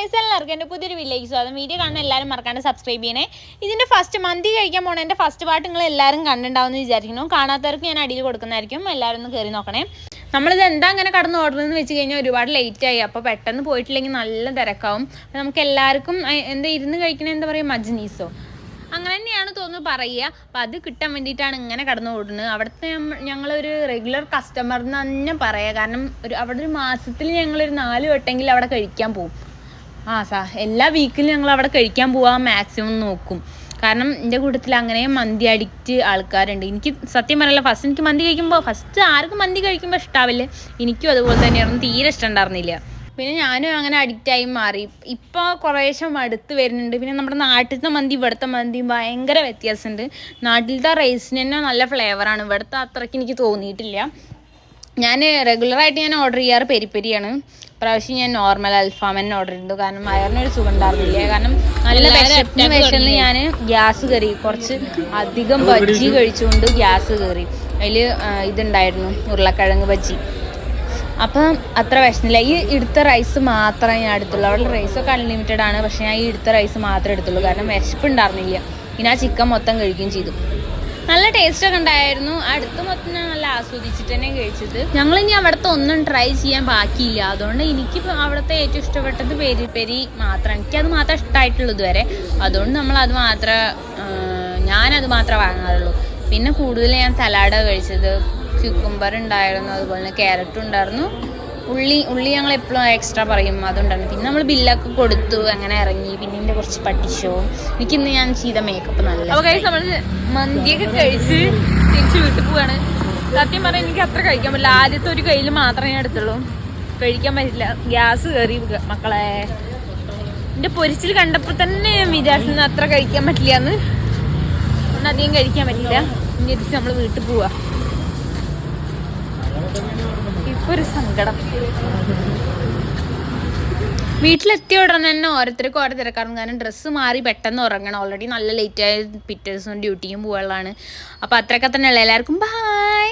Guys, എല്ലാവർക്കും എൻ്റെ പുതിയൊരു വീഡിയോയിലേക്ക് സ്വാഗതം. വീഡിയോ കാണുന്ന എല്ലാവരും മറക്കാണ്ട് സബ്സ്ക്രൈബ് ചെയ്യണേ. ഇതിൻ്റെ ഫസ്റ്റ് മന്തി കഴിക്കാൻ പോകണേ എൻ്റെ ഫസ്റ്റ് പാർട്ട് നിങ്ങൾ എല്ലാവരും കണ്ടിട്ടുണ്ടാവുമെന്ന് വിചാരിക്കുന്നു. കാണാത്തവർക്ക് ഞാൻ അടിയിൽ കൊടുക്കുന്നതായിരിക്കും. എല്ലാവരും ഒന്ന് കയറി നോക്കണേ. നമ്മളിത് എന്താ അങ്ങനെ കടന്ന് ഓർഡർ എന്ന് വെച്ച് കഴിഞ്ഞാൽ ഒരുപാട് ലേറ്റായി. അപ്പോൾ പെട്ടെന്ന് പോയിട്ടില്ലെങ്കിൽ നല്ല തിരക്കാവും. നമുക്ക് എല്ലാവർക്കും എന്താ ഇരുന്ന് കഴിക്കണേ, എന്താ പറയുക, മജ്നീസോ അങ്ങനെ തന്നെയാണ് തോന്നുന്നു പറയുക. അപ്പം അത് കിട്ടാൻ വേണ്ടിയിട്ടാണ് ഇങ്ങനെ കടന്നു ഓടുന്നത്. അവിടുത്തെ ഞങ്ങളൊരു റെഗുലർ കസ്റ്റമർ എന്ന് തന്നെ പറയുക. കാരണം അവിടെ ഒരു മാസത്തിൽ ഞങ്ങളൊരു 4 വട്ടമെങ്കിലും അവിടെ കഴിക്കാൻ പോകും. എല്ലാ വീക്കിലും ഞങ്ങൾ അവിടെ കഴിക്കാൻ പോകാൻ മാക്സിമം നോക്കും. കാരണം എൻ്റെ കൂട്ടത്തിൽ അങ്ങനെ മന്തി അഡിക്റ്റ് ആൾക്കാരുണ്ട്. എനിക്ക് സത്യം പറയല്ല, ഫസ്റ്റ് എനിക്ക് മന്തി കഴിക്കുമ്പോൾ ആർക്കും മന്തി കഴിക്കുമ്പോൾ ഇഷ്ടാവില്ലേ, എനിക്കും അതുപോലെ തന്നെയായിരുന്നു. തീരെ ഇഷ്ടം ഉണ്ടായിരുന്നില്ല. പിന്നെ ഞാനും അങ്ങനെ അഡിക്റ്റായി മാറി. ഇപ്പോൾ കുറേശ്ശെ മടുത്ത് വരുന്നുണ്ട്. പിന്നെ നമ്മുടെ നാട്ടിലത്തെ മന്തി ഇവിടുത്തെ മന്തിയും ഭയങ്കര വ്യത്യാസമുണ്ട്. നാട്ടിലത്തെ റൈസിന് തന്നെ നല്ല ഫ്ലേവറാണ്. ഇവിടുത്തെ അത്രയ്ക്ക് എനിക്ക് തോന്നിയിട്ടില്ല. ഞാൻ റെഗുലറായിട്ട് ഓർഡർ ചെയ്യാറ് പെരിപ്പെരിയാണ്. പ്രാവശ്യം ഞാൻ നോർമൽ അൽഫാം തന്നെ ഓർഡർ ചെയ്തു. കാരണം വയറിനൊരു സുഖം ഉണ്ടായിരുന്നില്ല. കാരണം നല്ല വിശന്ന് ഞാൻ ഗ്യാസ് കയറി. കുറച്ച് അധികം ബജ്ജി കഴിച്ചുകൊണ്ട് ഗ്യാസ് കയറി. അതിൽ ഇതുണ്ടായിരുന്നു, ഉരുളക്കിഴങ്ങ് ബജ്ജി. അപ്പം അത്ര വിഷമില്ല. ഈ എടുത്ത റൈസ് മാത്രമേ ഞാൻ എടുത്തുള്ളൂ. അവിടെ റൈസൊക്കെ അൺലിമിറ്റഡ് ആണ്. പക്ഷേ ഞാൻ ഈ എടുത്ത റൈസ് മാത്രമേ എടുത്തുള്ളൂ. കാരണം വിശപ്പുണ്ടായിരുന്നില്ല. പിന്നെ ആ ചിക്കൻ മൊത്തം കഴിക്കുകയും ചെയ്തു. നല്ല ടേസ്റ്റൊക്കെ ഉണ്ടായിരുന്നു. അടുത്ത് മൊത്തം ഞാൻ നല്ല ആസ്വദിച്ചിട്ട് തന്നെ കഴിച്ചത്. ഞങ്ങളിനി അവിടുത്തെ ഒന്നും ട്രൈ ചെയ്യാൻ ബാക്കിയില്ല. അതുകൊണ്ട് എനിക്കിപ്പോൾ അവിടുത്തെ ഏറ്റവും ഇഷ്ടപ്പെട്ടത് പെരി മാത്രം. എനിക്കത് മാത്രമേ ഇഷ്ടമായിട്ടുള്ളൂ ഇതുവരെ. അതുകൊണ്ട് ഞാനത് മാത്രമേ വാങ്ങാറുള്ളൂ. പിന്നെ കൂടുതൽ ഞാൻ സലാഡാണ് കഴിച്ചത്. ക്യൂക്കുംബർ ഉണ്ടായിരുന്നു, അതുപോലെ തന്നെ ക്യാരറ്റും ഉണ്ടായിരുന്നു. ഉള്ളി ഞങ്ങൾ എപ്പോഴും എക്സ്ട്രാ പറയും, അതുണ്ടായിരുന്നു. പിന്നെ നമ്മൾ ബില്ലൊക്കെ കൊടുത്തു, അങ്ങനെ ഇറങ്ങി. പിന്നെ ഇതിൻ്റെ കുറച്ച് പട്ടിഷോ. എനിക്കിന്ന് ഞാൻ ചെയ്ത മേക്കപ്പ് നല്ല. അപ്പോൾ ഗൈസ്, നമ്മൾ മന്തിയൊക്കെ കഴിച്ച് തിരിച്ച് വീട്ടിൽ പോവാണ്. സത്യം പറഞ്ഞാൽ എനിക്ക് അത്ര കഴിക്കാൻ പറ്റില്ല. ആദ്യത്തെ ഒരു കയ്യിൽ മാത്രമേ ഞാൻ എടുത്തുള്ളൂ. കഴിക്കാൻ പറ്റില്ല, ഗ്യാസ് കയറി മക്കളെ. എൻ്റെ പൊരിച്ചിൽ കണ്ടപ്പോൾ തന്നെ ഞാൻ വിചാരിച്ചു അത്ര കഴിക്കാൻ പറ്റില്ല എന്ന്. അധികം കഴിക്കാൻ പറ്റില്ല. ഇനി തിരിച്ച് നമ്മൾ വീട്ടിൽ പോവാ. ഒരു സങ്കടം. വീട്ടിലെത്തിയ ഉടനെ തന്നെ ഓരോരുത്തർക്കും ഓരോ തിരക്കാറുണ്ട്. കാരണം ഡ്രസ്സ് മാറി പെട്ടെന്ന് ഉറങ്ങണം. ഓൾറെഡി നല്ല ലേറ്റായി, പിറ്റേ ദിവസം ഡ്യൂട്ടിക്കും പോകാനുള്ളതാണ്. അപ്പോൾ അത്രയൊക്കെ തന്നെയുള്ള. എല്ലാവർക്കും ബൈ.